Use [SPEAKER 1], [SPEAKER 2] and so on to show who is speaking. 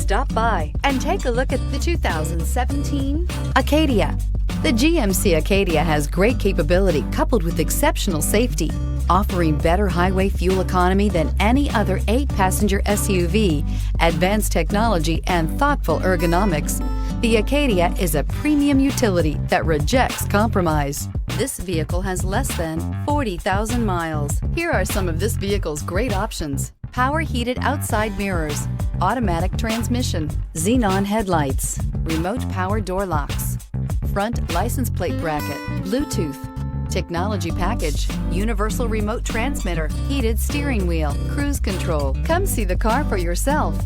[SPEAKER 1] Stop by and take a look at the 2017 Acadia. The GMC Acadia has great capability coupled with exceptional safety, offering better highway fuel economy than any other 8-passenger SUV, advanced technology, and thoughtful ergonomics. The Acadia is a premium utility that rejects compromise. This vehicle has less than 40,000 miles. Here are some of this vehicle's great options: power heated outside mirrors, automatic transmission, xenon headlights, remote power door locks, front license plate bracket, Bluetooth, technology package, universal remote transmitter, heated steering wheel, cruise control. Come see the car for yourself.